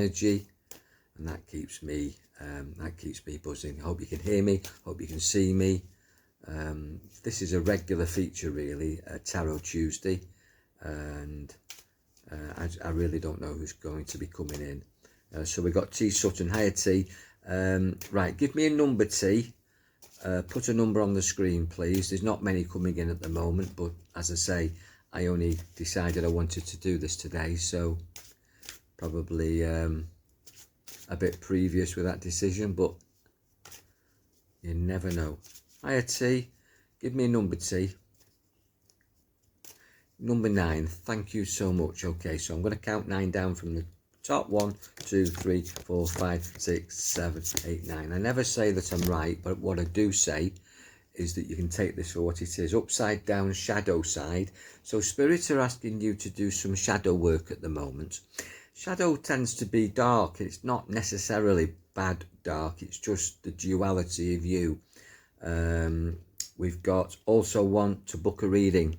energy, and that keeps me buzzing. I hope you can hear me, hope you can see me. This is a regular feature really, Tarot Tuesday, and I really don't know who's going to be coming in. So we've got T Sutton. Hiya T. Right, give me a number, T. Put a number on the screen please. There's not many coming in at the moment, but as I say, I only decided I wanted to do this today, so probably a bit previous with that decision, but you never know. Hiya T, give me a number, T. Number 9, thank you so much. Okay, so I'm going to count 9 down from the top. 1, 2, 3, 4, 5, 6, 7, 8, 9. I never say that I'm right, but what I do say is that you can take this for what it is. Upside down, shadow side. So spirits are asking you to do some shadow work at the moment. Shadow tends to be dark. It's not necessarily bad dark, it's just the duality of you. We've got also want to book a reading.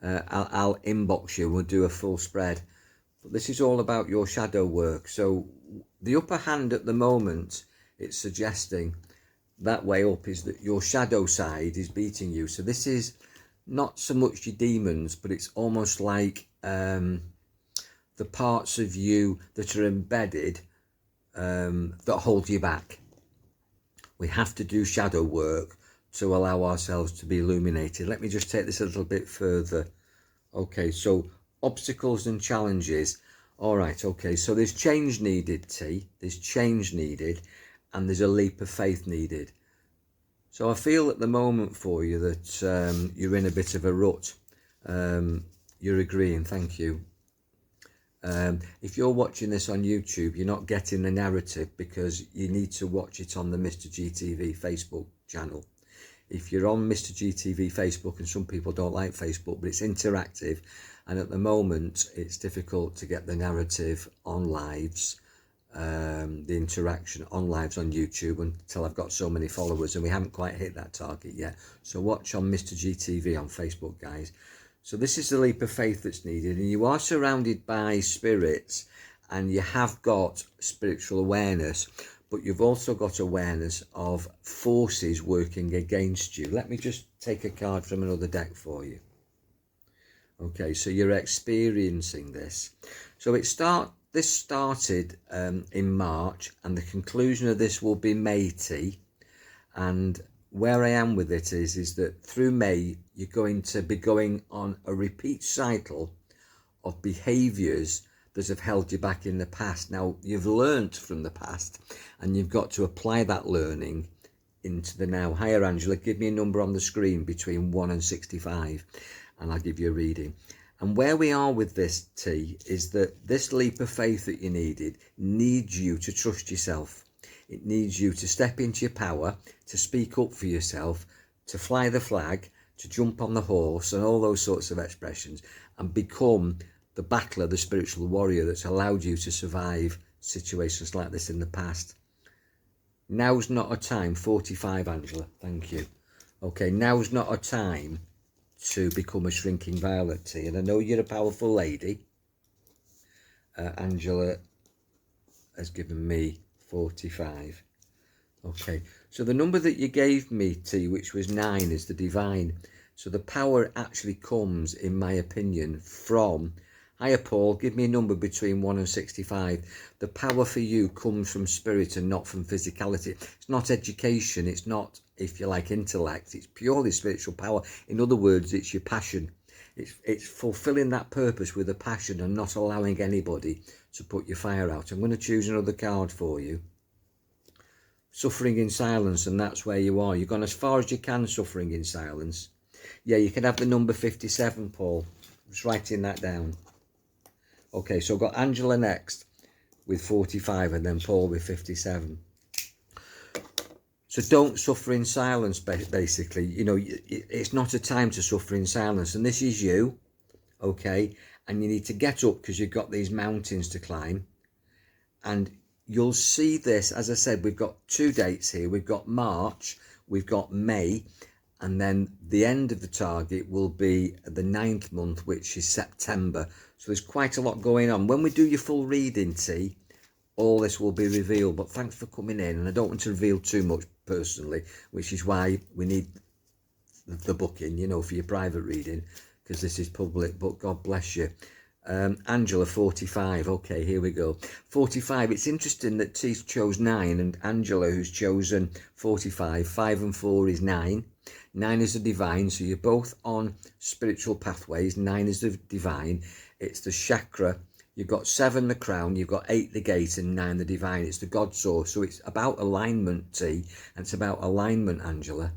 I'll inbox you, we'll do a full spread. But this is all about your shadow work. So the upper hand at the moment, it's suggesting that way up is that your shadow side is beating you. So this is not so much your demons, but it's almost like the parts of you that are embedded that hold you back. We have to do shadow work to allow ourselves to be illuminated. Let me just take this a little bit further. Okay, so obstacles and challenges. All right, okay, so there's change needed, T. There's change needed, and there's a leap of faith needed. So I feel at the moment for you that you're in a bit of a rut. You're agreeing, thank you. If you're watching this on YouTube, you're not getting the narrative because you need to watch it on the Mr. GTV Facebook channel. If you're on Mr. GTV Facebook, and some people don't like Facebook, but it's interactive, and at the moment it's difficult to get the narrative on lives, the interaction on lives on YouTube until I've got so many followers, and we haven't quite hit that target yet. So watch on Mr. GTV on Facebook, guys. So this is the leap of faith that's needed, and you are surrounded by spirits, and you have got spiritual awareness, but you've also got awareness of forces working against you. Let me just take a card from another deck for you. Okay, so you're experiencing this. So this started in March, and the conclusion of this will be May, T. And where I am with it is that through May, you're going to be going on a repeat cycle of behaviours that have held you back in the past. Now, you've learnt from the past, and you've got to apply that learning into the now. Hiya, Angela, give me a number on the screen between 1 and 65, and I'll give you a reading. And where we are with this, T, is that this leap of faith that you needed needs you to trust yourself. It needs you to step into your power, to speak up for yourself, to fly the flag, to jump on the horse, and all those sorts of expressions, and become the battler, the spiritual warrior that's allowed you to survive situations like this in the past. Now's not a time, 45, Angela, thank you. Okay, now's not a time to become a shrinking violet, T. And I know you're a powerful lady. Angela has given me 45. Okay, so the number that you gave me, T, which was 9, is the divine. So the power actually comes, in my opinion, from... Hiya, Paul, give me a number between 1 and 65. The power for you comes from spirit and not from physicality. It's not education. It's not, if you like, intellect. It's purely spiritual power. In other words, it's your passion. It's fulfilling that purpose with a passion and not allowing anybody to put your fire out. I'm going to choose another card for you. Suffering in silence, and that's where you are. You've gone as far as you can, suffering in silence. Yeah, you can have the number 57, Paul. I'm just writing that down. Okay, so I've got Angela next with 45, and then Paul with 57. So don't suffer in silence, basically. You know, it's not a time to suffer in silence. And this is you, okay? And you need to get up because you've got these mountains to climb. And you'll see this, as I said, we've got 2 dates here. We've got March, we've got May, and then the end of the target will be the 9th month, which is September. So there's quite a lot going on. When we do your full reading, T, all this will be revealed. But thanks for coming in, and I don't want to reveal too much personally, which is why we need the booking, you know, for your private reading, because this is public. But God bless you. Angela, 45. Okay, here we go. 45. It's interesting that T chose 9 and Angela, who's chosen 45. 5 and 4 is 9. 9 is the divine, so you're both on spiritual pathways. 9 is the divine. It's the chakra. You've got 7 the crown, you've got 8 the gate, and 9 the divine. It's the God source. So it's about alignment, T, and it's about alignment, Angela.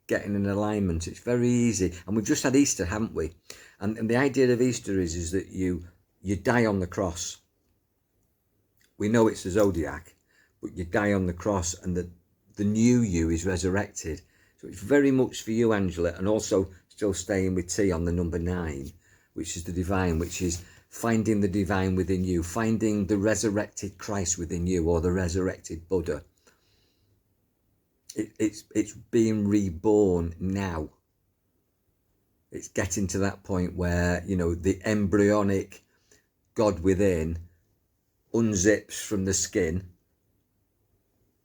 Getting in alignment. It's very easy. And we've just had Easter, haven't we? And the idea of Easter is that you die on the cross. We know it's the zodiac, but you die on the cross, and the new you is resurrected. So it's very much for you, Angela, and also still staying with T on the number 9, which is the divine, which is finding the divine within you, finding the resurrected Christ within you, or the resurrected Buddha. It's being reborn now. It's getting to that point where, you know, the embryonic God within unzips from the skin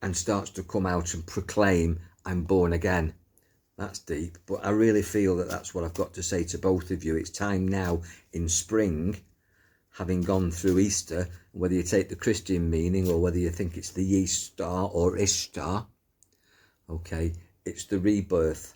and starts to come out and proclaim, I'm born again. That's deep, but I really feel that that's what I've got to say to both of you. It's time now in spring, having gone through Easter, whether you take the Christian meaning or whether you think it's the Easter or Ishtar, okay, it's the rebirth.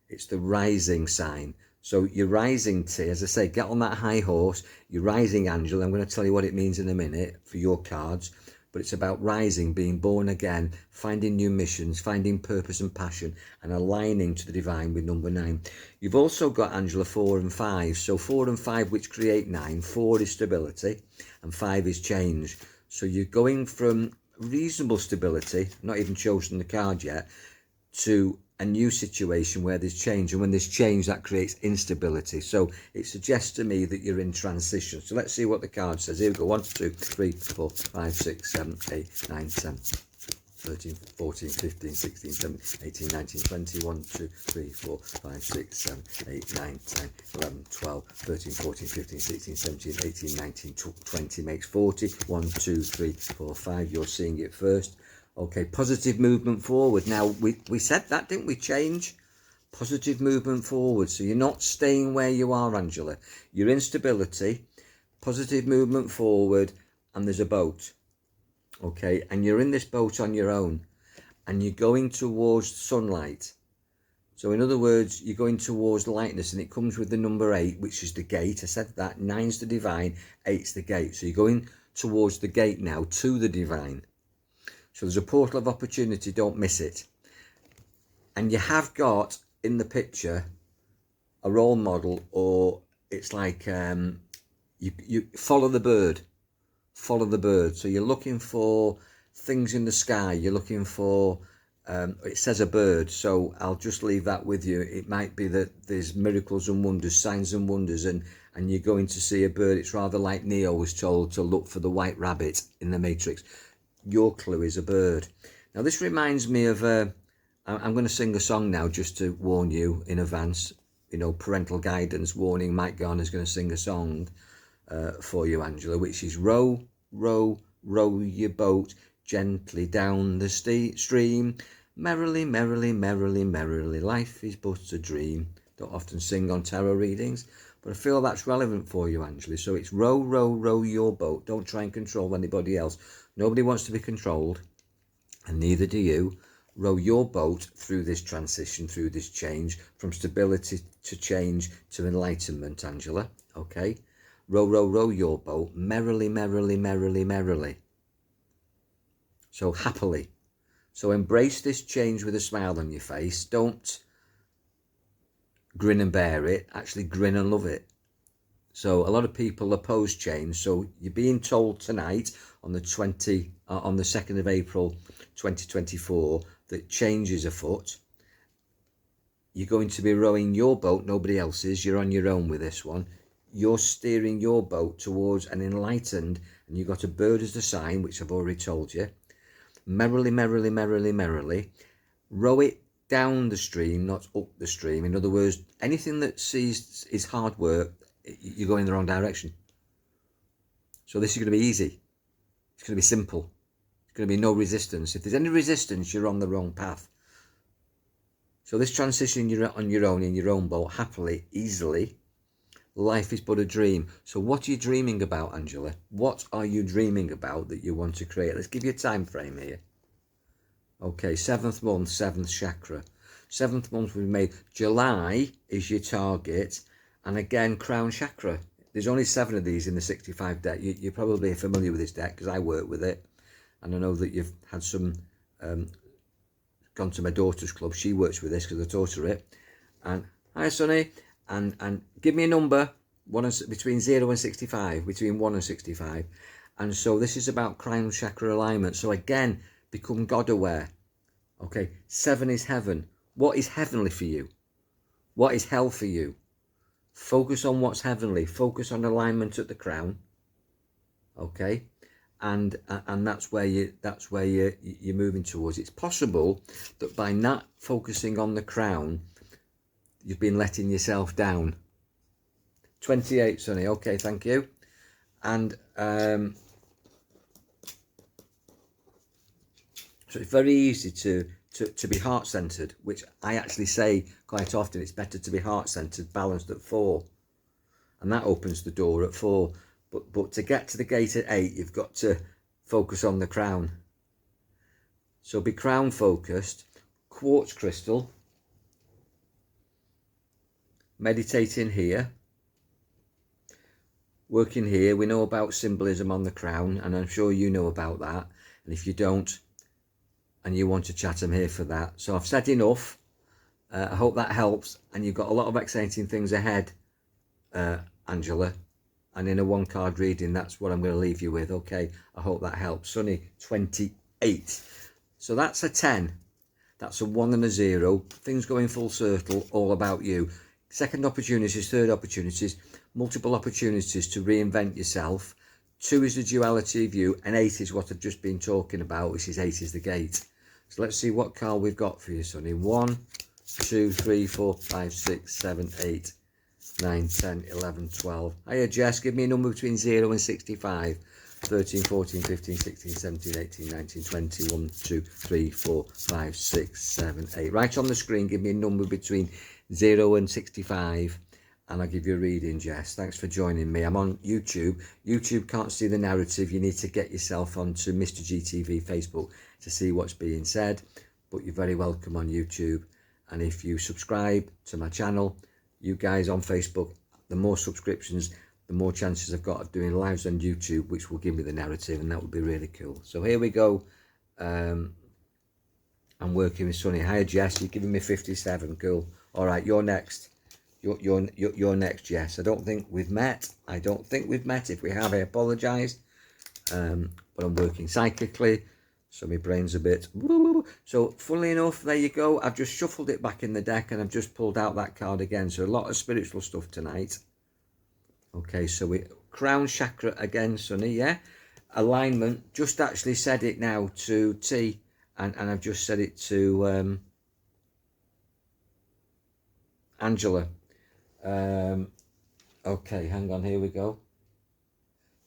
It's the rising sign. So you're rising, T, as I say, get on that high horse. You're rising, Angela. I'm going to tell you what it means in a minute for your cards. But it's about rising, being born again, finding new missions, finding purpose and passion, and aligning to the divine with number 9. You've also got, Angela, 4 and 5. So 4 and 5, which create 9. 4 is stability and 5 is change. So you're going from reasonable stability, not even chosen the card yet, to a new situation where there's change, and when there's change, that creates instability. So it suggests to me that you're in transition. So let's see what the card says. Here we go. 1, 2, 3, 4, 5, 6, 7, 8, 9, 10, 13, 14, 15, 16, 17, 18, 19, 20, 1, 2, 3, 4, 5, 6, 7, 8, 9, 10, 11, 12, 13, 14, 15, 16, 17, 18, 19, 20 makes 40. 1, 2, 3, 4, 5. You're seeing it first. Okay, positive movement forward. Now, we said that, didn't we? Change. Positive movement forward. So you're not staying where you are, Angela. You're in stability, positive movement forward, and there's a boat. Okay, and you're in this boat on your own, and you're going towards sunlight. So in other words, you're going towards lightness, and it comes with the number 8, which is the gate. I said that. 9's the divine, 8's the gate. So you're going towards the gate now, to the divine. So there's a portal of opportunity, don't miss it. And you have got in the picture a role model, or it's like you follow the bird. Follow the bird. So you're looking for things in the sky. You're looking for, it says a bird, so I'll just leave that with you. It might be that there's miracles and wonders, signs and wonders, and you're going to see a bird. It's rather like Neo was told to look for the white rabbit in the Matrix. Your clue is a bird. Now this reminds me of, I'm going to sing a song now just to warn you in advance, you know, parental guidance warning. Mike Garner's going to sing a song for you, Angela, which is row, row, row your boat gently down the stream. Merrily, merrily, merrily, merrily, life is but a dream. Don't often sing on tarot readings, but I feel that's relevant for you, Angela. So it's row, row, row your boat. Don't try and control anybody else. Nobody wants to be controlled, and neither do you. Row your boat through this transition, through this change, from stability to change to enlightenment, Angela. Okay? Row, row, row your boat, merrily, merrily, merrily, merrily. So happily. So embrace this change with a smile on your face. Don't grin and bear it. Actually grin and love it. So a lot of people oppose change. So you're being told tonight on the 2nd of April 2024 that change is afoot. You're going to be rowing your boat, nobody else's. You're on your own with this one. You're steering your boat towards an enlightened, and you've got a bird as the sign, which I've already told you. Merrily, merrily, merrily, merrily. Row it down the stream, not up the stream. In other words, anything that sees is hard work, you're going in the wrong direction. So this is going to be easy. It's going to be simple. It's going to be no resistance. If there's any resistance, you're on the wrong path. So this transition, you're on your own, in your own boat, happily, easily. Life is but a dream. So what are you dreaming about, Angela? What are you dreaming about that you want to create? Let's give you a time frame here. Okay, 7th month, 7th chakra. 7th month we've made. July is your target. And again, crown chakra. There's only 7 of these in the 65 deck. You're probably familiar with this deck because I work with it. And I know that you've had some, gone to my daughter's club. She works with this because I taught her it. And hi, Sonny. And give me a number, between 0 and 65, between 1 and 65. And so this is about crown chakra alignment. So again, become God aware. Okay, 7 is heaven. What is heavenly for you? What is hell for you? Focus on what's heavenly. Focus on alignment at the crown. Okay, and that's where you're moving towards. It's possible that by not focusing on the crown, you've been letting yourself down. 28, Sonny. Okay, thank you. And so it's very easy to be heart-centered, which I actually say quite often. It's better to be heart-centered, balanced at 4, and that opens the door at 4. But to get to the gate at 8, you've got to focus on the crown. So be crown focused. Quartz crystal. Meditating here. Working here. We know about symbolism on the crown, and I'm sure you know about that. And if you don't, and you want to chat, I'm here for that. So I've said enough. I hope that helps. And you've got a lot of exciting things ahead, Angela. And in a 1-card reading, that's what I'm going to leave you with. Okay, I hope that helps. Sonny, 28. So that's a 10. That's a 1 and a 0. Things going full circle, all about you. Second opportunities, third opportunities, multiple opportunities to reinvent yourself. 2 is the duality of you, and 8 is what I've just been talking about, which is 8 is the gate. So let's see what card we've got for you, Sonny. 1, 2, 3, 4, 5, 6, 7, 8, 9, 10, 11, 12. Hiya, Jess. Give me a number between 0 and 65. 13, 14, 15, 16, 17, 18, 19, 20, 1, 2, 3, 4, 5, 6, 7, 8. Right on the screen, give me a number between 0 and 65. And I'll give you a reading, Jess. Thanks for joining me. I'm on YouTube. YouTube can't see the narrative. You need to get yourself onto Mr. GTV Facebook to see what's being said. But you're very welcome on YouTube. And if you subscribe to my channel, you guys on Facebook, the more subscriptions, the more chances I've got of doing lives on YouTube, which will give me the narrative, and that would be really cool. So here we go. I'm working with Sonny. Hi, Jess. You're giving me 57. Cool. All right, you're next. You're next, Jess. I don't think we've met. If we have, I apologise. But I'm working cyclically, so my brain's a bit... So, funnily enough, there you go. I've just shuffled it back in the deck, and I've just pulled out that card again. So, a lot of spiritual stuff tonight. Okay, so we... Crown chakra again, Sonny, yeah? Alignment. Just actually said it now to T, and I've just said it to Angela. Okay, hang on, here we go.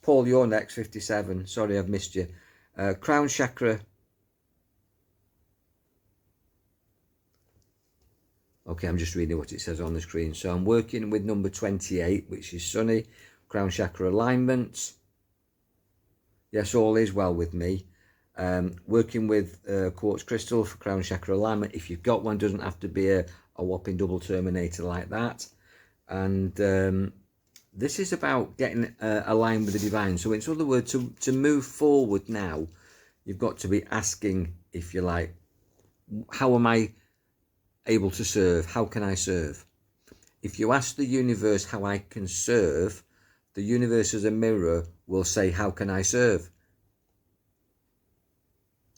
Paul, you're next, 57. Sorry, I've missed you. Crown chakra. Okay, I'm just reading what it says on the screen. So I'm working with number 28, which is Sunny. Crown chakra alignment. Yes, all is well with me. Working with quartz crystal for crown chakra alignment. If you've got one, doesn't have to be a whopping double terminator like that. And this is about getting aligned with the divine. So in other words, to move forward now, you've got to be asking, if you like, how am I able to serve? How can I serve? If you ask the universe how I can serve, the universe as a mirror will say, how can I serve?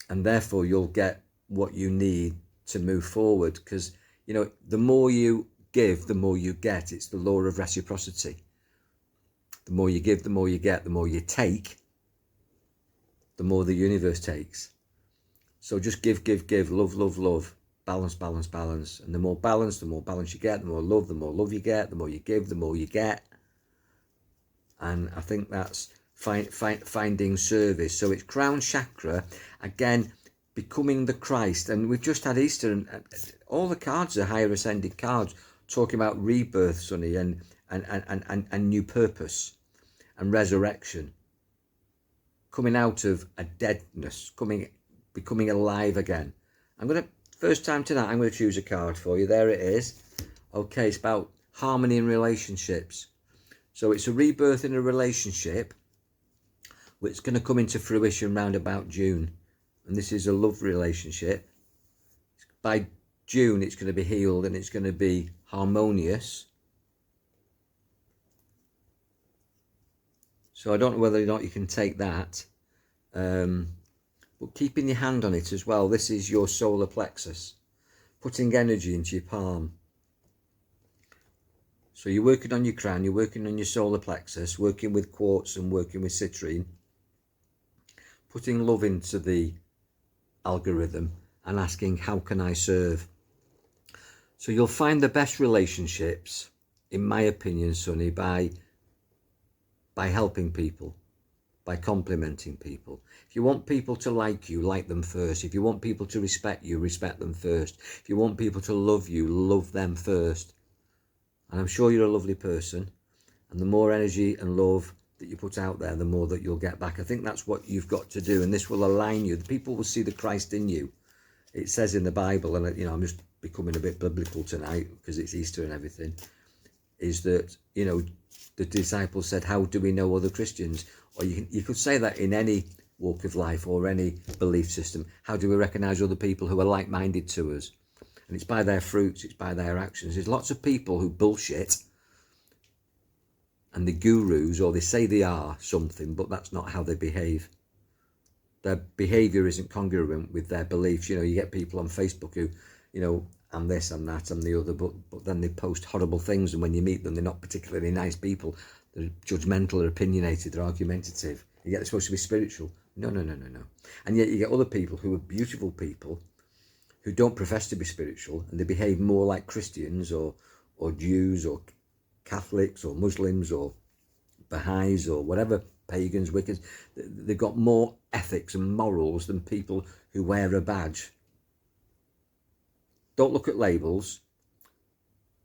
And therefore you'll get what you need to move forward. Because, you know, the more you give, the more you get. It's the law of reciprocity. The more you give, the more you get. The more you take, the more the universe takes. So just give, give, give, love, love, love. Balance, balance, balance. And the more balance you get. The more love you get. The more you give, the more you get. And I think that's finding service. So it's crown chakra, again, becoming the Christ. And we've just had Easter, and all the cards are higher ascended cards, talking about rebirth, Sonny, and new purpose and resurrection, coming out of a deadness, becoming alive again. First time tonight, I'm going to choose a card for you. There it is. Okay, it's about harmony in relationships. So it's a rebirth in a relationship, which is going to come into fruition round about June. And this is a love relationship. By June, it's going to be healed and it's going to be harmonious. So I don't know whether or not you can take that. But keeping your hand on it as well. This is your solar plexus. Putting energy into your palm. So you're working on your crown, you're working on your solar plexus, working with quartz and working with citrine. Putting love into the algorithm and asking, how can I serve? So you'll find the best relationships, in my opinion, Sonny, by helping people, by complimenting people. If you want people to like you, like them first. If you want people to respect you, respect them first. If you want people to love you, love them first. And I'm sure you're a lovely person. And the more energy and love that you put out there, the more that you'll get back. I think that's what you've got to do. And this will align you. The people will see the Christ in you. It says in the Bible, and you know, I'm just becoming a bit biblical tonight because it's Easter and everything, is that, you know, the disciples said, how do we know other Christians? Or you could say that in any walk of life or any belief system. How do we recognize other people who are like-minded to us? And it's by their fruits, it's by their actions. There's lots of people who bullshit and the gurus, or they say they are something, but that's not how they behave. Their behaviour isn't congruent with their beliefs. You know, you get people on Facebook who, you know, I'm this, I'm that, I'm the other, but then they post horrible things, and when you meet them, they're not particularly nice people. They're judgmental, they're opinionated, they're argumentative. You get they're supposed to be spiritual. No. And yet you get other people who are beautiful people who don't profess to be spiritual, and they behave more like Christians or Jews or Catholics or Muslims or Baha'is or whatever, pagans, Wiccans. They've got more ethics and morals than people who wear a badge. Don't look at labels.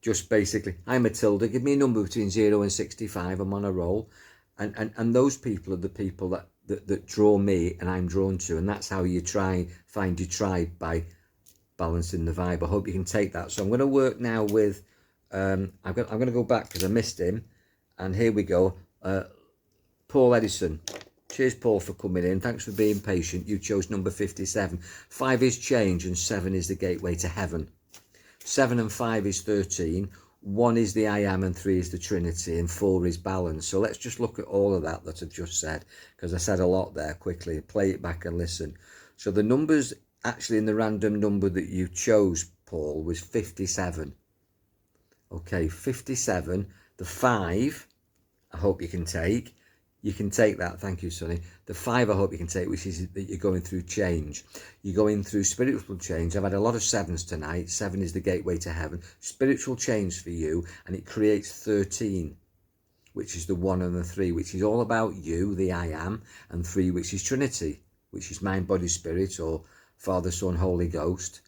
Just basically, hi Matilda, give me a number between 0 and 65, I'm on a roll. And those people are the people that draw me and I'm drawn to. And that's how you find your tribe, by balancing the vibe. I hope you can take that. So I'm going to work now with, I'm going to go back because I missed him. And here we go. Paul Edison. Cheers, Paul, for coming in. Thanks for being patient. You chose number 57. 5 is change and 7 is the gateway to heaven. 7 and 5 is 13. 1 is the I am and 3 is the Trinity and 4 is balance. So let's just look at all of that I've just said, because I said a lot there quickly. Play it back and listen. So the numbers actually in the random number that you chose, Paul, was 57. Okay, 57. The 5, I hope you can take. You can take that. Thank you, Sonny. The 5 I hope you can take, which is that you're going through change. You're going through spiritual change. I've had a lot of 7s tonight. 7 is the gateway to heaven. Spiritual change for you, and it creates 13, which is the 1 and the 3, which is all about you, the I am, and 3, which is Trinity, which is mind, body, spirit, or Father, Son, Holy Ghost.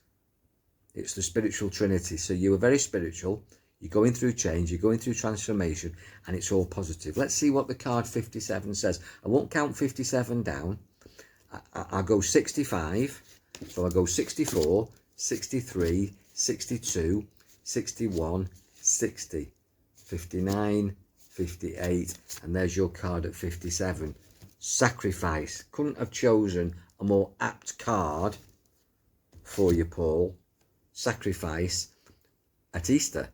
It's the spiritual Trinity. So you are very spiritual. You're going through change, you're going through transformation, and it's all positive. Let's see what the card 57 says. I won't count 57 down. I'll go 65. So I'll go 64, 63, 62, 61, 60, 59, 58. And there's your card at 57. Sacrifice. Couldn't have chosen a more apt card for you, Paul. Sacrifice at Easter.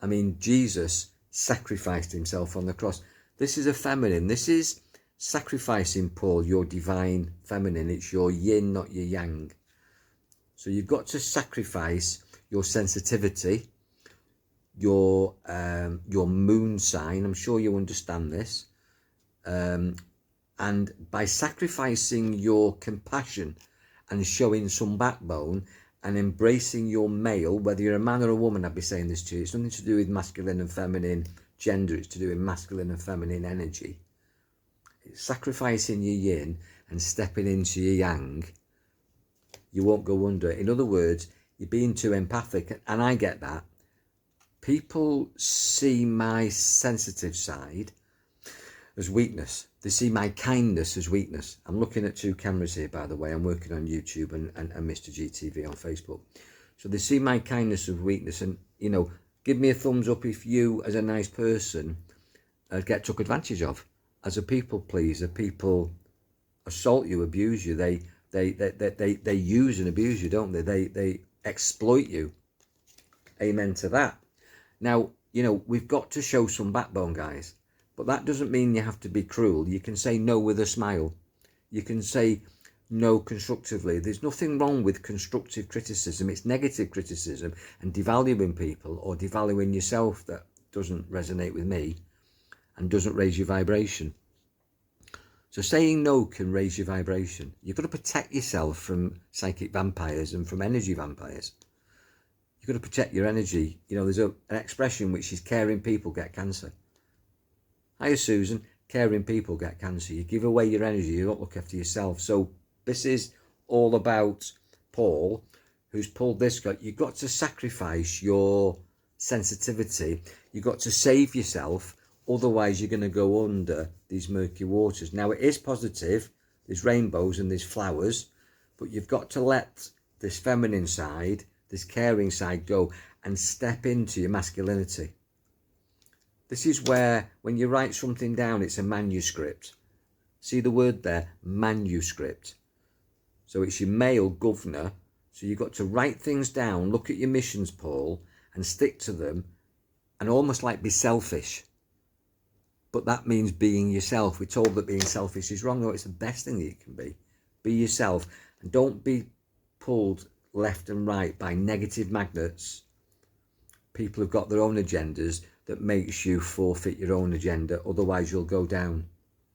I mean, Jesus sacrificed himself on the cross. This is a feminine. This is sacrificing, Paul, your divine feminine. It's your yin, not your yang. So you've got to sacrifice your sensitivity, your moon sign. I'm sure you understand this. And by sacrificing your compassion and showing some backbone, and embracing your male, whether you're a man or a woman, I'd be saying this to you. It's nothing to do with masculine and feminine gender. It's to do with masculine and feminine energy. sacrificing your yin and stepping into your yang, you won't go under. In other words, you're being too empathic, and I get that. People see my sensitive side as weakness. They see my kindness as weakness. I'm looking at 2 cameras here, by the way. I'm working on YouTube and Mr. GTV on Facebook. So they see my kindness as weakness, and, you know, give me a thumbs up if you, as a nice person, get took advantage of. As a people pleaser, people assault you, abuse you. They use and abuse you, don't they? They exploit you. Amen to that. Now, you know, we've got to show some backbone, guys. But that doesn't mean you have to be cruel. You can say no with a smile. You can say no constructively. There's nothing wrong with constructive criticism. It's negative criticism and devaluing people or devaluing yourself that doesn't resonate with me and doesn't raise your vibration. So saying no can raise your vibration. You've got to protect yourself from psychic vampires and from energy vampires. You've got to protect your energy. You know, there's an expression which is caring people get cancer. Hiya, Susan. Caring people get cancer. You give away your energy. You don't look after yourself. So this is all about Paul, who's pulled this. You've got to sacrifice your sensitivity. You've got to save yourself. Otherwise, you're going to go under these murky waters. Now, it is positive. There's rainbows and there's flowers. But you've got to let this feminine side, this caring side go and step into your masculinity. This is where, when you write something down, it's a manuscript. See the word there, manuscript. So it's your male governor. So you've got to write things down, look at your missions, Paul, and stick to them, and almost like be selfish. But that means being yourself. We're told that being selfish is wrong. No, it's the best thing that you can be. Be yourself, and don't be pulled left and right by negative magnets. People who've got their own agendas that makes you forfeit your own agenda, otherwise you'll go down.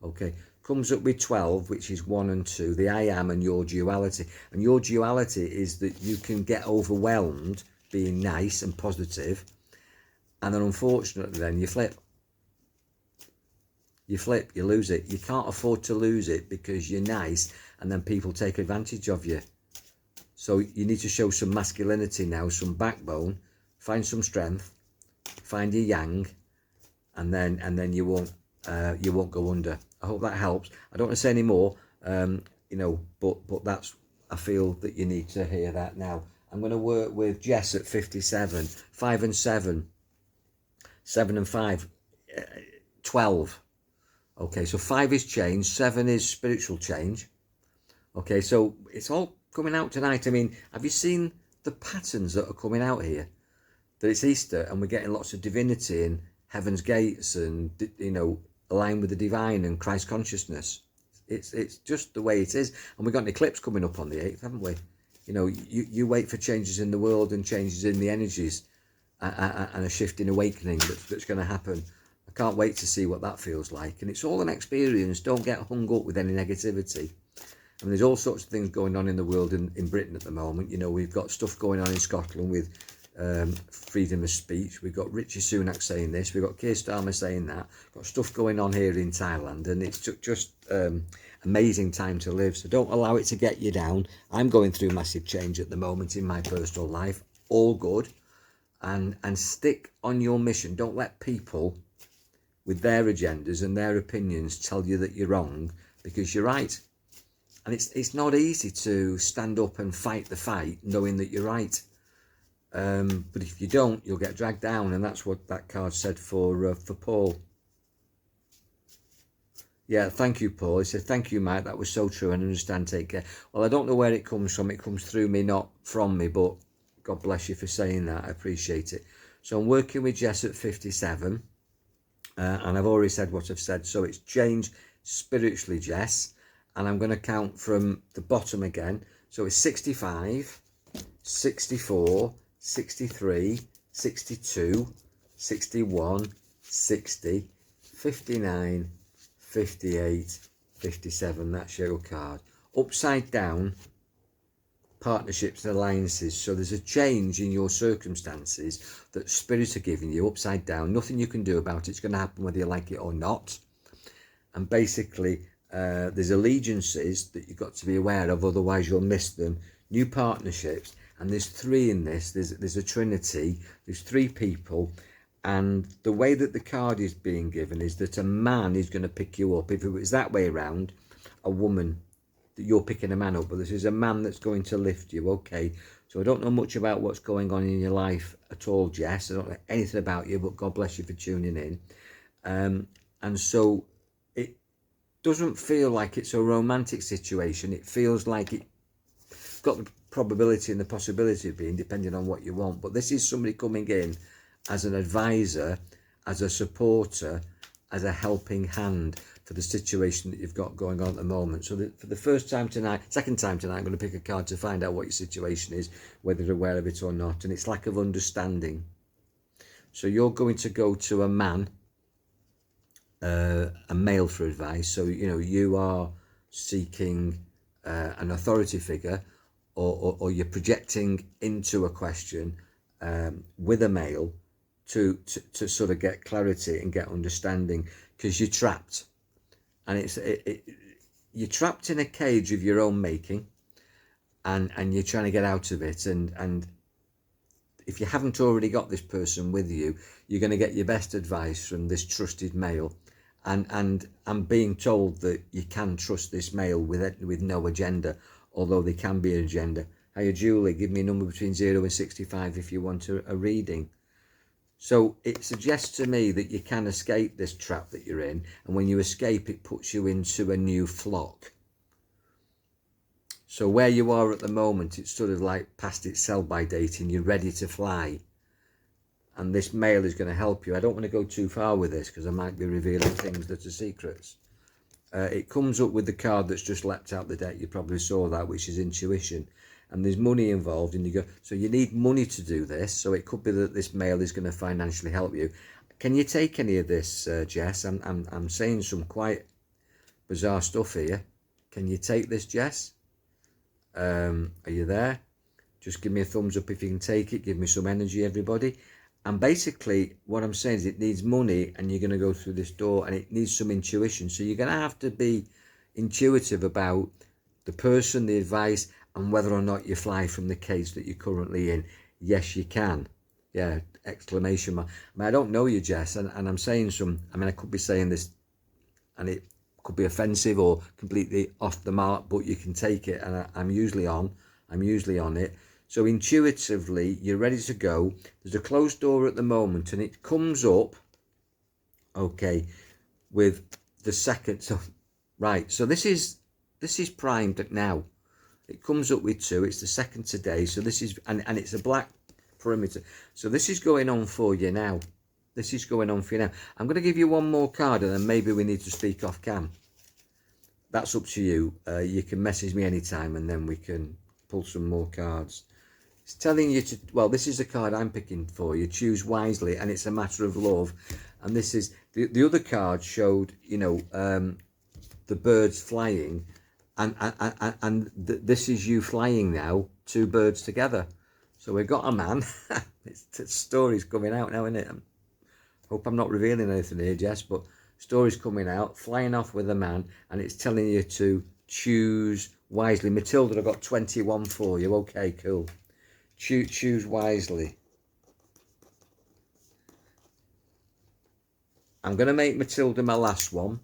Okay, comes up with 12, which is 1 and 2, the I am and your duality. And your duality is that you can get overwhelmed being nice and positive, and then unfortunately then you flip. You flip, you lose it. You can't afford to lose it because you're nice and then people take advantage of you. So you need to show some masculinity now, some backbone, find some strength, find your yang, and then you won't go under. I hope that helps. I don't want to say any more, you know, but that's, I feel that you need to hear that now. I'm going to work with Jess at 57, 5 and 7, 7 and 5, 12. Okay, so 5 is change, 7 is spiritual change. Okay, so it's all coming out tonight. I mean, have you seen the patterns that are coming out here? That it's Easter and we're getting lots of divinity and heaven's gates and, you know, aligned with the divine and Christ consciousness. It's just the way it is. And we've got an eclipse coming up on the 8th, haven't we? You know, you wait for changes in the world and changes in the energies and a shift in awakening that's going to happen. I can't wait to see what that feels like. And it's all an experience. Don't get hung up with any negativity. I mean, there's all sorts of things going on in the world in Britain at the moment. You know, we've got stuff going on in Scotland with freedom of speech. We've got Richie Sunak saying this. We've got Keir Starmer saying that. Got stuff going on here in Thailand. And it's just amazing time to live. So don't allow it to get you down. I'm going through massive change at the moment in my personal life. All good. And stick on your mission. Don't let people with their agendas and their opinions tell you that you're wrong, because you're right. And it's not easy to stand up and fight the fight knowing that you're right. But if you don't, you'll get dragged down, and that's what that card said for Paul. Yeah, thank you, Paul. He said, thank you, Mike. That was so true, and understand, take care. Well, I don't know where it comes from. It comes through me, not from me, but God bless you for saying that. I appreciate it. So I'm working with Jess at 57, and I've already said what I've said. So it's changed spiritually, Jess, and I'm going to count from the bottom again. So it's 65, 64, 63, 62, 61, 60, 59, 58, 57. That's your card. Upside down, partnerships and alliances. So there's a change in your circumstances that spirits are giving you upside down. Nothing you can do about it. It's going to happen whether you like it or not. and basically there's allegiances that you've got to be aware of, otherwise you'll miss them. New partnerships, and there's three in this. There's a trinity. There's three people, and the way that the card is being given is that a man is going to pick you up. If it was that way around, a woman, that you're picking a man up, but this is a man that's going to lift you. Okay, so I don't know much about what's going on in your life at all, Jess. I don't know anything about you, but God bless you for tuning in. And so it doesn't feel like it's a romantic situation. It feels like it's got the probability and the possibility of being, depending on what you want. But this is somebody coming in as an advisor, as a supporter, as a helping hand for the situation that you've got going on at the moment. So for the first time tonight, second time tonight, I'm going to pick a card to find out what your situation is, whether you're aware of it or not. And it's lack of understanding. So you're going to go to a man, a male, for advice. So, you know, you are seeking an authority figure, or you're projecting into a question with a male to sort of get clarity and get understanding, because you're trapped. And you're trapped in a cage of your own making, and you're trying to get out of it. And if you haven't already got this person with you, you're going to get your best advice from this trusted male. And I'm being told that you can trust this male with no agenda, although there can be an agenda. Hiya, Julie, give me a number between 0 and 65 if you want a reading. So it suggests to me that you can escape this trap that you're in, and when you escape, it puts you into a new flock. So where you are at the moment, it's sort of like past its sell-by date, and you're ready to fly. And this male is going to help you. I don't want to go too far with this, because I might be revealing things that are secrets. It comes up with the card that's just leapt out the deck. You probably saw that, which is intuition. And there's money involved, and you go, so you need money to do this. So it could be that this male is going to financially help you. Can you take any of this, Jess? I'm saying some quite bizarre stuff here. Can you take this, Jess? Are you there? Just give me a thumbs up if you can take it. Give me some energy, everybody. And basically what I'm saying is it needs money, and you're going to go through this door, and it needs some intuition. So you're going to have to be intuitive about the person, the advice, and whether or not you fly from the cage that you're currently in. Yes, you can. Yeah, exclamation mark. I mean, I don't know you, Jess, and I'm saying I could be saying this, and it could be offensive or completely off the mark, but you can take it, and I'm usually on it. So intuitively, you're ready to go. There's a closed door at the moment, and it comes up, okay, with the second. So, right, so this is primed now. It comes up with 2. It's the second today. So this is, and it's a black perimeter. So this is going on for you now. This is going on for you now. I'm going to give you one more card, and then maybe we need to speak off cam. That's up to you. You can message me anytime, and then we can pull some more cards. It's telling you to, well, this is the card I'm picking for you. Choose wisely, and it's a matter of love. And this is, the other card showed, you know, the birds flying. And this is you flying now, 2 birds together. So we've got a man. The story's coming out now, isn't it? Hope I'm not revealing anything here, Jess, but story's coming out, flying off with a man, and it's telling you to choose wisely. Matilda, I've got 21 for you. Okay, cool. Choose wisely. I'm going to make Matilda my last one.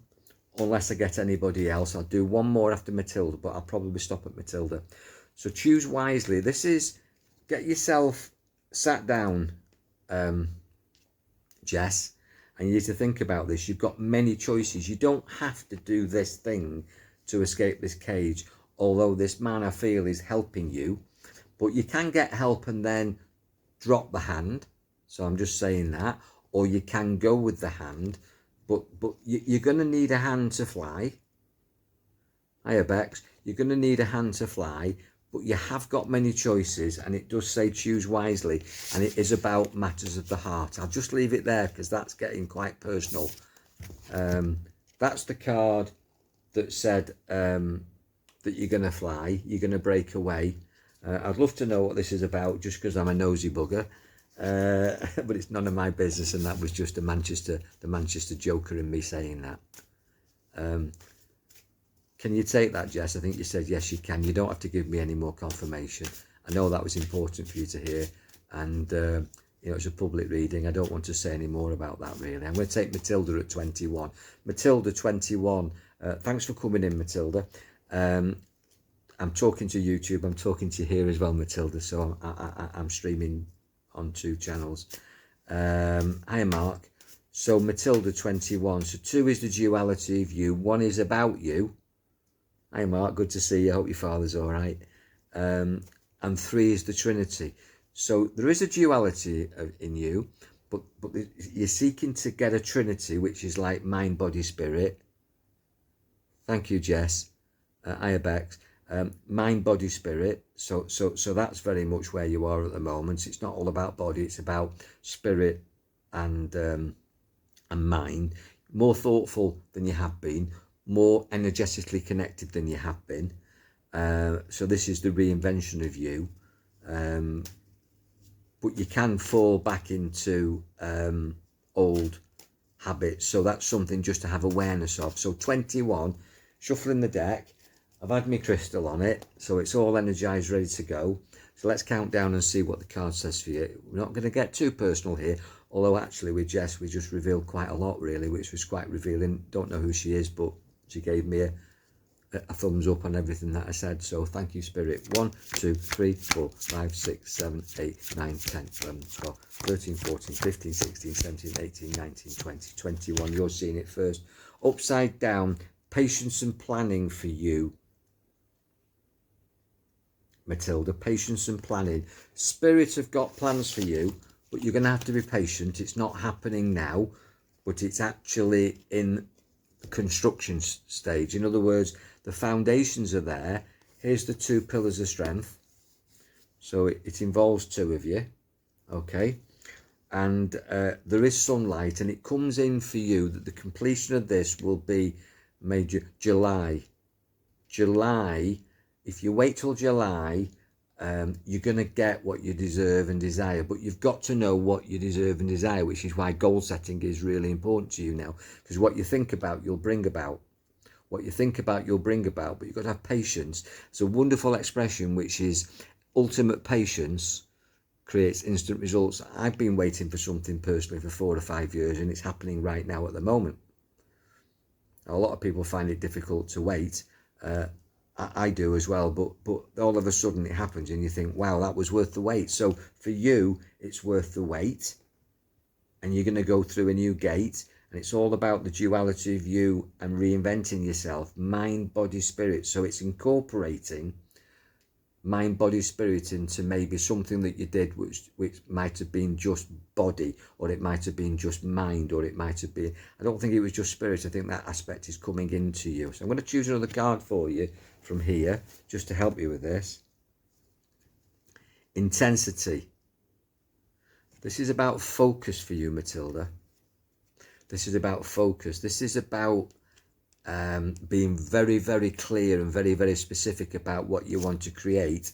Unless I get anybody else. I'll do one more after Matilda, but I'll probably stop at Matilda. So choose wisely. This is, get yourself sat down, Jess, and you need to think about this. You've got many choices. You don't have to do this thing to escape this cage, although this man, I feel, is helping you. But you can get help and then drop the hand. So I'm just saying that. Or you can go with the hand. But you're going to need a hand to fly. Hiya, Bex. You're going to need a hand to fly, but you have got many choices, and it does say choose wisely, and it is about matters of the heart. I'll just leave it there because that's getting quite personal. That's the card that said that you're going to fly, you're going to break away. I'd love to know what this is about, just because I'm a nosy bugger. But it's none of my business, and that was just the Manchester Joker in me saying that. Can you take that, Jess? I think you said yes, you can. You don't have to give me any more confirmation. I know that was important for you to hear, and you know, it's a public reading. I don't want to say any more about that, really. I'm going to take Matilda at 21. Matilda, 21. Thanks for coming in, Matilda. I'm talking to YouTube. I'm talking to you here as well, Matilda. So I'm streaming on 2 channels. Hi, Mark. So Matilda, 21. So 2 is the duality of you. 1 is about you. Hi, Mark. Good to see you. I hope your father's all right. And 3 is the Trinity. So there is a duality in you, but you're seeking to get a Trinity, which is like mind, body, spirit. Thank you, Jess. Bex. Mind, body, spirit. So that's very much where you are at the moment. It's not all about body. It's about spirit and mind. More thoughtful than you have been. More energetically connected than you have been. So this is the reinvention of you. But you can fall back into old habits. So that's something just to have awareness of. So 21, shuffling the deck. I've had my crystal on it, so it's all energized, ready to go. So let's count down and see what the card says for you. We're not going to get too personal here, although actually with Jess, we just revealed quite a lot, really, which was quite revealing. Don't know who she is, but she gave me a thumbs up on everything that I said. So thank you, Spirit. 1, 2, 3, 4, 5, 6, 7, 8, 9, 10, 11, 12, 13, 14, 15, 16, 17, 18, 19, 20, 21. You're seeing it first. Upside down, patience and planning for you, Matilda. Patience and planning. Spirit have got plans for you, but you're going to have to be patient. It's not happening now, but it's actually in the construction stage. In other words, the foundations are there. Here's the 2 pillars of strength. So it involves 2 of you. Okay. And there is sunlight, and it comes in for you that the completion of this will be major July. If you wait till July, you're going to get what you deserve and desire, but you've got to know what you deserve and desire, which is why goal setting is really important to you now, because what you think about, you'll bring about. What you think about, you'll bring about, but you've got to have patience. It's a wonderful expression, which is ultimate patience creates instant results. I've been waiting for something personally for 4 or 5 years, and it's happening right now at the moment. A lot of people find it difficult to wait. I do as well, but all of a sudden it happens and you think, wow, that was worth the wait. So for you, it's worth the wait, and you're going to go through a new gate, and it's all about the duality of you and reinventing yourself, mind, body, spirit. So it's incorporating mind, body, spirit into maybe something that you did which might have been just body, or it might have been just mind, or it might have been, I don't think it was just spirit. I think that aspect is coming into you. So I'm going to choose another card for you from here just to help you with this. Intensity. This is about focus for you, Matilda. This is about focus. This is about being very, very clear and very, very specific about what you want to create,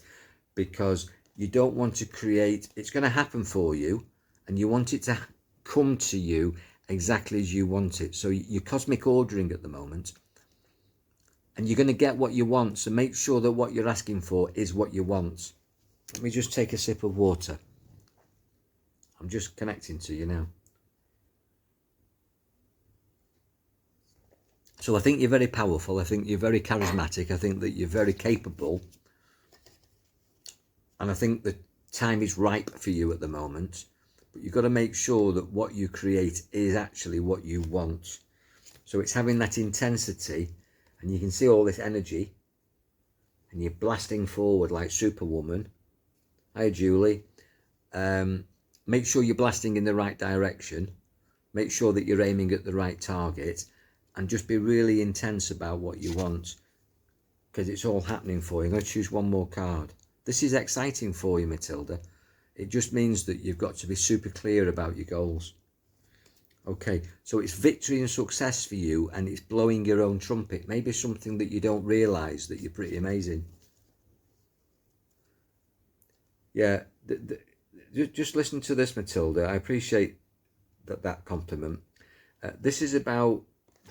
because you don't want to create, it's going to happen for you, and you want it to come to you exactly as you want it. So you're cosmic ordering at the moment, and you're going to get what you want. So make sure that what you're asking for is what you want. Let me just take a sip of water. I'm just connecting to you now. So I think you're very powerful. I think you're very charismatic. I think that you're very capable. And I think the time is ripe for you at the moment. But you've got to make sure that what you create is actually what you want. So it's having that intensity, and you can see all this energy, and you're blasting forward like Superwoman. Hi, Julie. Make sure you're blasting in the right direction. Make sure that you're aiming at the right target. And just be really intense about what you want, because it's all happening for you. I'm going to choose one more card. This is exciting for you, Matilda. It just means that you've got to be super clear about your goals. Okay, so it's victory and success for you, and it's blowing your own trumpet. Maybe something that you don't realise, that you're pretty amazing. Yeah, just listen to this, Matilda. I appreciate that compliment. This is about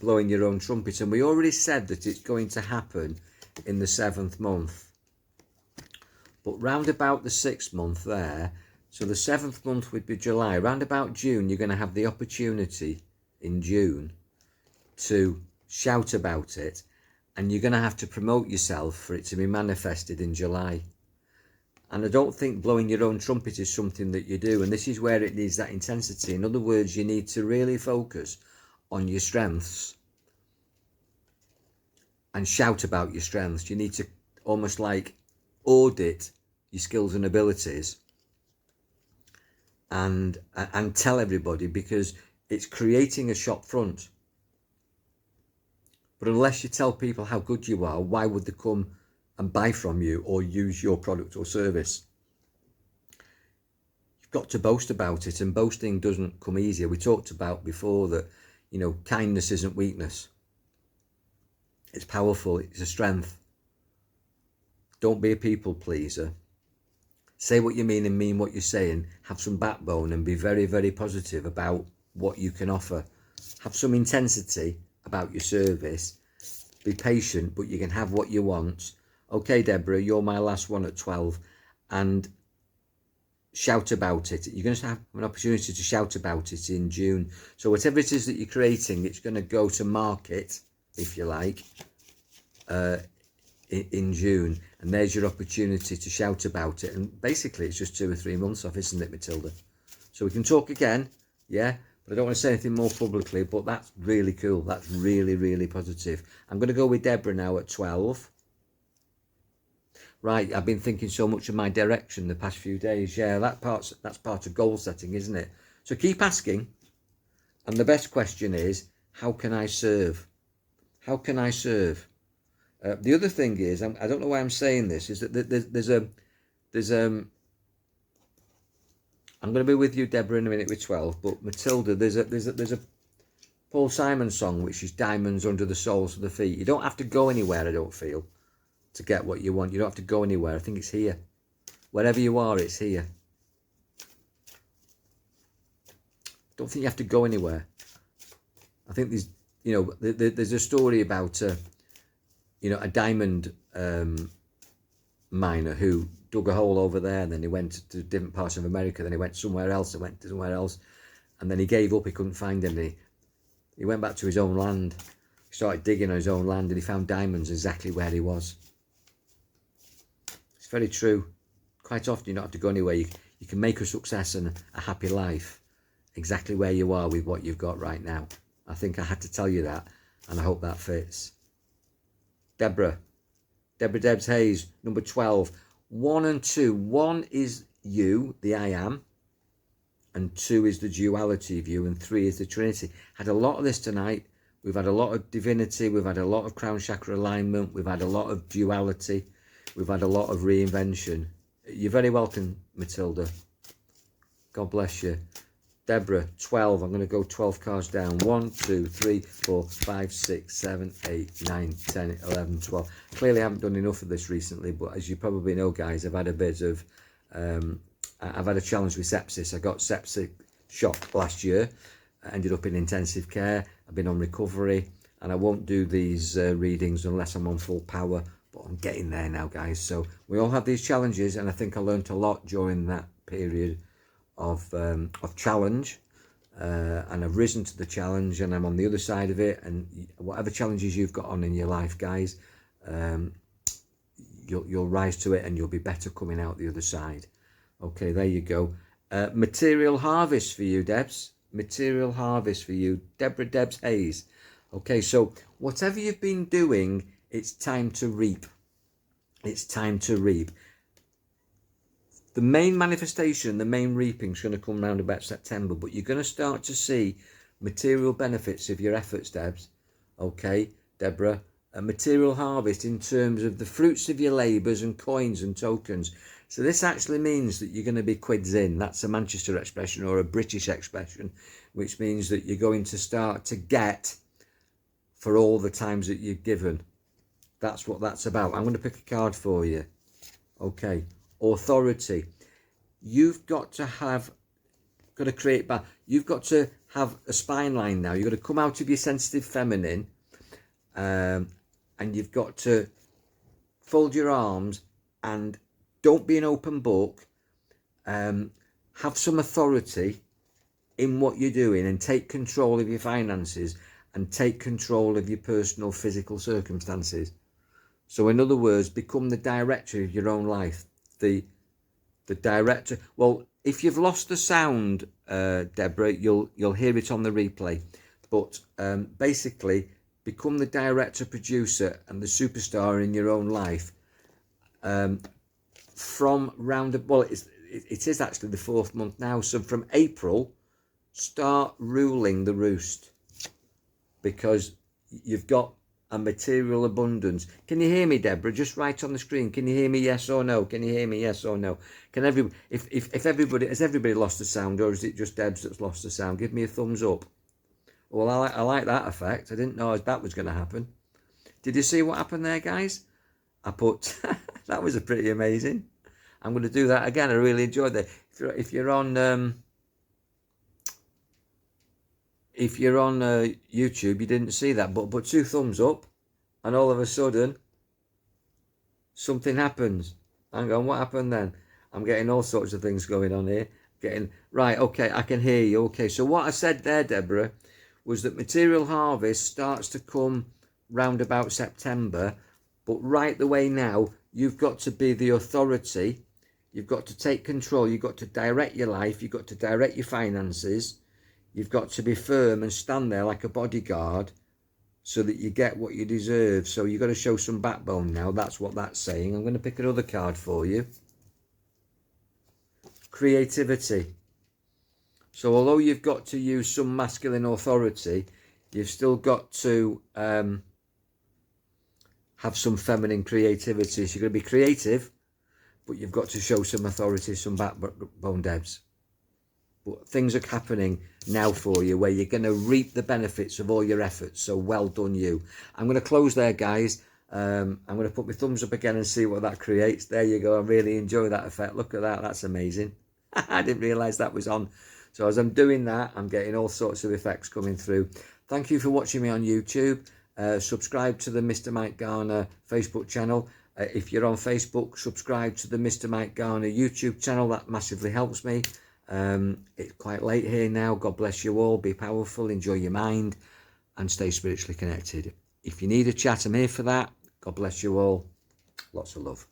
blowing your own trumpet. And we already said that it's going to happen in the 7th month. But round about the 6th month there, so the 7th month would be July, round about June, you're going to have the opportunity in June to shout about it, and you're going to have to promote yourself for it to be manifested in July. And I don't think blowing your own trumpet is something that you do, and this is where it needs that intensity. In other words, you need to really focus on your strengths and shout about your strengths. You need to almost like audit your skills and abilities and tell everybody, because it's creating a shop front. But unless you tell people how good you are, why would they come and buy from you or use your product or service? You've got to boast about it, and boasting doesn't come easier. We talked about before that, you know, kindness isn't weakness. It's powerful. It's a strength. Don't be a people pleaser. Say what you mean and mean what you're saying. Have some backbone and be very, very positive about what you can offer. Have some intensity about your service. Be patient, but you can have what you want. Okay, Deborah, you're my last one at 12, and shout about it. You're going to have an opportunity to shout about it in June. So whatever it is that you're creating, it's going to go to market, if you like, in June, and there's your opportunity to shout about it. And basically it's just 2 or 3 months off, isn't it, Matilda? So we can talk again, yeah, but I don't want to say anything more publicly. But that's really cool. That's really, really positive. I'm going to go with Deborah now at 12. Right, I've been thinking so much of my direction the past few days. Yeah, that's part of goal setting, isn't it? So keep asking, and the best question is, how can I serve? How can I serve? The other thing is, I don't know why I'm saying this, is that I'm going to be with you, Deborah, in a minute with 12. But Matilda, there's a Paul Simon song which is Diamonds Under the Soles of the Feet. You don't have to go anywhere, I don't feel, to get what you want. You don't have to go anywhere. I think it's here. Wherever you are, it's here. Don't think you have to go anywhere. I think there's, you know, there's a story about you know, a diamond miner who dug a hole over there, and then he went to different parts of America, then he went somewhere else, and went to somewhere else, and then he gave up. He couldn't find any. He went back to his own land. He started digging on his own land, and he found diamonds exactly where he was. It's very true. Quite often you don't have to go anywhere. You can make a success and a happy life exactly where you are with what you've got right now. I think I had to tell you that, and I hope that fits. Deborah Debs Hayes, number 12. 1 and 2. 1 is you, the I am, and 2 is the duality of you, and 3 is the Trinity. Had a lot of this tonight. We've had a lot of divinity. We've had a lot of crown chakra alignment. We've had a lot of duality. We've had a lot of reinvention. You're very welcome, Matilda. God bless you. Deborah, 12. I'm going to go 12 cards down. 1, 2, 3, 4, 5, 6, 7, 8, 9, 10, 11, 12. Clearly I haven't done enough of this recently, but as you probably know, guys, I've had a bit of, I've had a challenge with sepsis. I got septic shock last year. I ended up in intensive care. I've been on recovery, and I won't do these readings unless I'm on full power, but I'm getting there now, guys. So we all have these challenges, and I think I learned a lot during that period of challenge, and I've risen to the challenge, and I'm on the other side of it. And whatever challenges you've got on in your life, guys, you'll rise to it, and you'll be better coming out the other side. Okay, there you go. Material harvest for you, Debs. Material harvest for you, Deborah Debs Hayes. Okay, so whatever you've been doing, it's time to reap. It's time to reap. The main manifestation, the main reaping is going to come around about September, but you're going to start to see material benefits of your efforts, Debs. Okay, Deborah. A material harvest in terms of the fruits of your labours and coins and tokens. So this actually means that you're going to be quids in. That's a Manchester expression or a British expression, which means that you're going to start to get for all the times that you've given. That's what that's about. I'm going to pick a card for you. Okay. Authority. You've got to have, you've got to have a spine line now. You've got to come out of your sensitive feminine, and you've got to fold your arms and don't be an open book. Have some authority in what you're doing and take control of your finances and take control of your personal physical circumstances. So in other words, become the director of your own life. The director. Well, if you've lost the sound, Deborah, you'll hear it on the replay. But basically, become the director, producer, and the superstar in your own life. From it is actually the 4th month now. So from April, start ruling the roost, because you've got a material abundance. Can you hear me, Deborah? Just write on the screen. Can you hear me? Yes or no? Can you hear me? Yes or no? Can everybody? If everybody has everybody lost the sound, or is it just Debs that's lost the sound? Give me a thumbs up. Well, I like that effect. I didn't know that was going to happen. Did you see what happened there, guys? I put that was pretty amazing. I'm going to do that again. I really enjoyed that. If you're on YouTube, you didn't see that, but 2 thumbs up, and all of a sudden something happens. Hang on, what happened then? I'm getting all sorts of things going on here. Right, okay, I can hear you. Okay, so what I said there, Deborah, was that material harvest starts to come round about September, but right the way now, you've got to be the authority. You've got to take control. You've got to direct your life. You've got to direct your finances. You've got to be firm and stand there like a bodyguard so that you get what you deserve. So you've got to show some backbone now. That's what that's saying. I'm going to pick another card for you. Creativity. So although you've got to use some masculine authority, you've still got to have some feminine creativity. So you're going to be creative, but you've got to show some authority, some backbone, Debs. But things are happening now for you where you're going to reap the benefits of all your efforts. So well done, you. I'm going to close there, guys. I'm going to put my thumbs up again and see what that creates. There you go. I really enjoy that effect. Look at that. That's amazing. I didn't realise that was on. So as I'm doing that, I'm getting all sorts of effects coming through. Thank you for watching me on YouTube. Subscribe to the Mr. Mike Garner Facebook channel. If you're on Facebook, subscribe to the Mr. Mike Garner YouTube channel. That massively helps me. It's quite late here now. God bless you all. Be powerful, enjoy your mind, and stay spiritually connected. If you need a chat, I'm here for that. God bless you all. Lots of love.